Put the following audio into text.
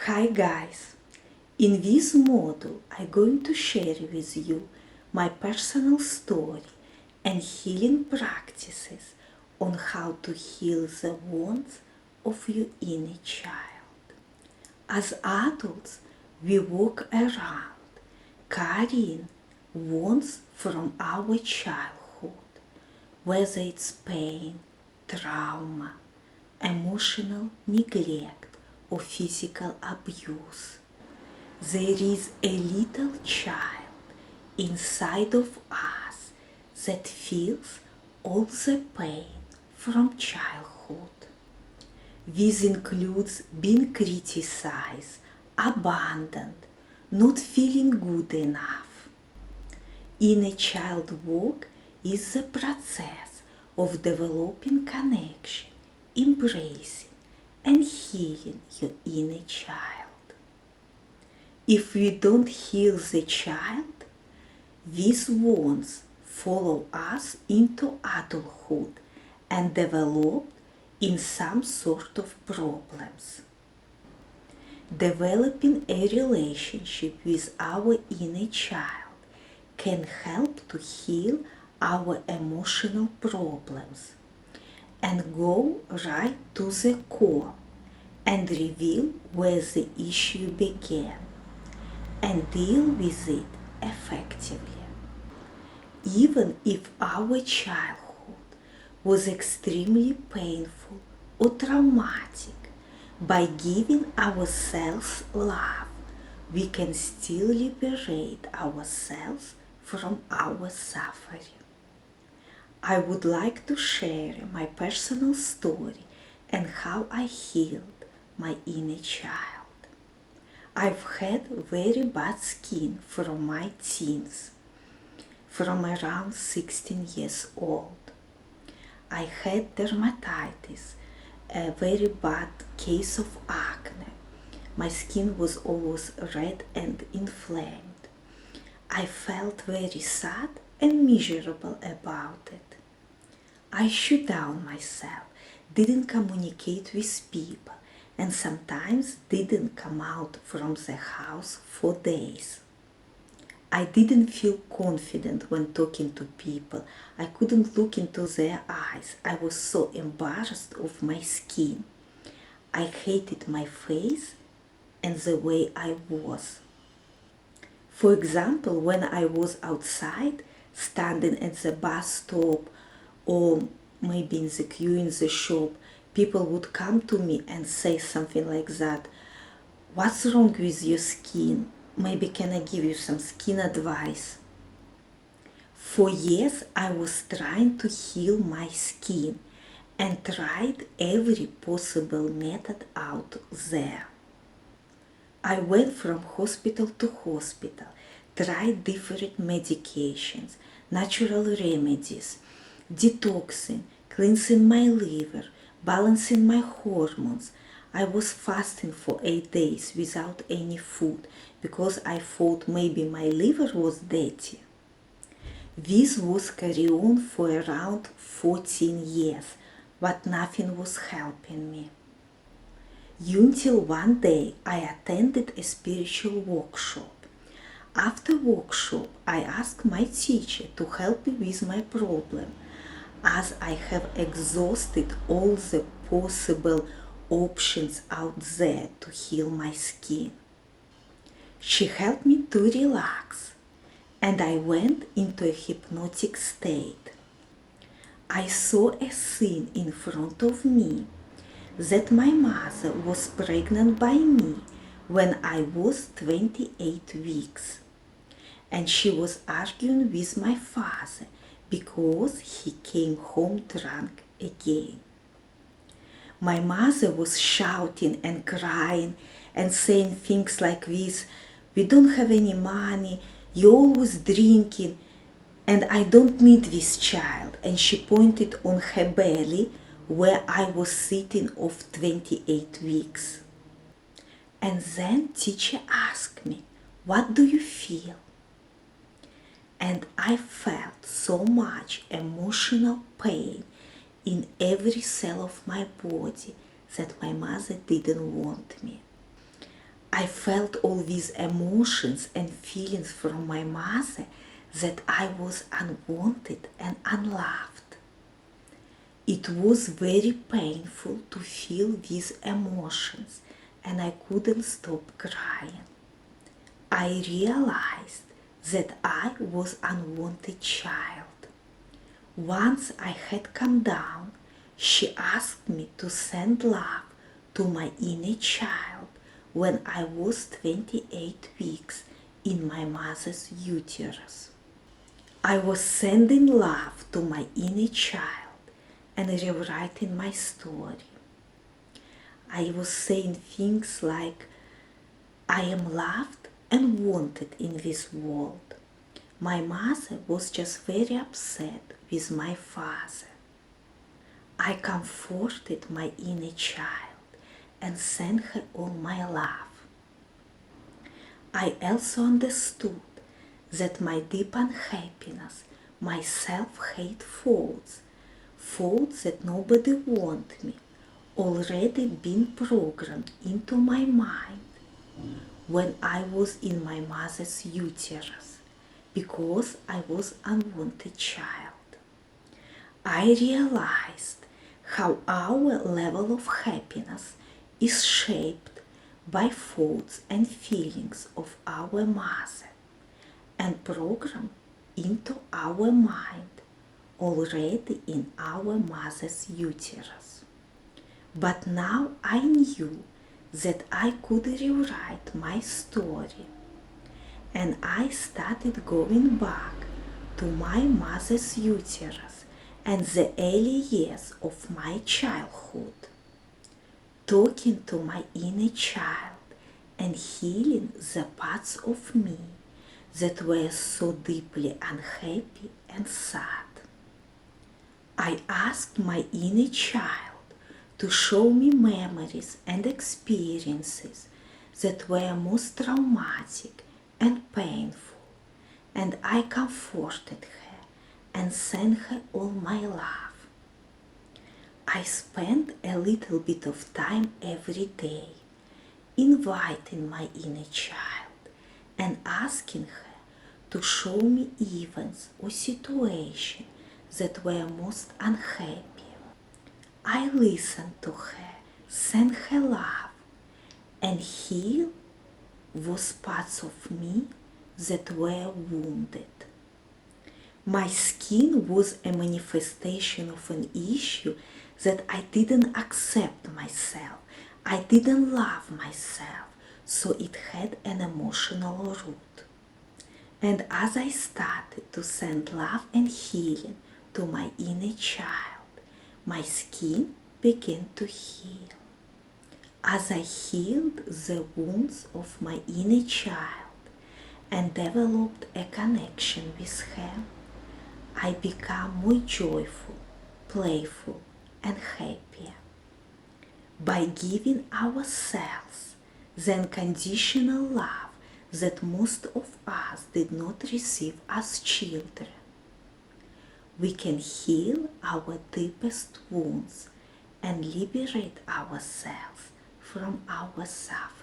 Hi guys! In this module I'm going to share with you my personal story and healing practices on how to heal the wounds of your inner child. As adults, we walk around carrying wounds from our childhood, whether it's pain, trauma, emotional neglect, or physical abuse. There is a little child inside of us that feels all the pain from childhood. This includes being criticized, abandoned, not feeling good enough. Inner child work is the process of developing connection, embracing, and healing your inner child. If we don't heal the child, these wounds follow us into adulthood and develop in some sort of problems. Developing a relationship with our inner child can help to heal our emotional problems and go right to the core and reveal where the issue began and deal with it effectively. Even if our childhood was extremely painful or traumatic, by giving ourselves love, we can still liberate ourselves from our suffering. I would like to share my personal story and how I healed my inner child. I've had very bad skin from my teens, from around 16 years old. I had dermatitis, a very bad case of acne. My skin was always red and inflamed. I felt very sad and miserable about it. I shut down myself, didn't communicate with people, and sometimes didn't come out from the house for days. I didn't feel confident when talking to people. I couldn't look into their eyes. I was so embarrassed of my skin. I hated my face and the way I was. For example, when I was outside, standing at the bus stop or maybe in the queue in the shop, people would come to me and say something like that. What's wrong with your skin? Maybe can I give you some skin advice? For years I was trying to heal my skin and tried every possible method out there. I went from hospital to hospital, tried different medications, natural remedies, detoxing, cleansing my liver, balancing my hormones. I was fasting for 8 days without any food because I thought maybe my liver was dirty. This was carried on for around 14 years, but nothing was helping me. Until one day I attended a spiritual workshop. After workshop, I asked my teacher to help me with my problem, as I have exhausted all the possible options out there to heal my skin. She helped me to relax, and I went into a hypnotic state. I saw a scene in front of me that my mother was pregnant by me when I was 28 weeks, and she was arguing with my father because he came home drunk again. My mother was shouting and crying and saying things like this: we don't have any money, you're always drinking, and I don't need this child. And she pointed on her belly where I was sitting of 28 weeks. And then teacher asked me, what do you feel? And I felt so much emotional pain in every cell of my body that my mother didn't want me. I felt all these emotions and feelings from my mother that I was unwanted and unloved. It was very painful to feel these emotions, and I couldn't stop crying. I realized that I was an unwanted child. Once I had come down, she asked me to send love to my inner child when I was 28 weeks in my mother's uterus. I was sending love to my inner child and rewriting my story. I was saying things like, I am loved and wanted in this world. My mother was just very upset with my father. I comforted my inner child and sent her all my love. I also understood that my deep unhappiness, my self-hate thoughts that nobody wanted me, already been programmed into my mind when I was in my mother's uterus, because I was an unwanted child. I realized how our level of happiness is shaped by thoughts and feelings of our mother and programmed into our mind already in our mother's uterus. But now I knew that I could rewrite my story, and I started going back to my mother's uterus and the early years of my childhood, talking to my inner child and healing the parts of me that were so deeply unhappy and sad. I asked my inner child to show me memories and experiences that were most traumatic and painful, and I comforted her and sent her all my love. I spent a little bit of time every day inviting my inner child and asking her to show me events or situations that were most unhappy. I listened to her, sent her love, and healed those parts of me that were wounded. My skin was a manifestation of an issue that I didn't accept myself. I didn't love myself, so it had an emotional root. And as I started to send love and healing to my inner child, my skin began to heal. As I healed the wounds of my inner child and developed a connection with her, I became more joyful, playful, and happier. By giving ourselves the unconditional love that most of us did not receive as children, we can heal our deepest wounds and liberate ourselves from our suffering.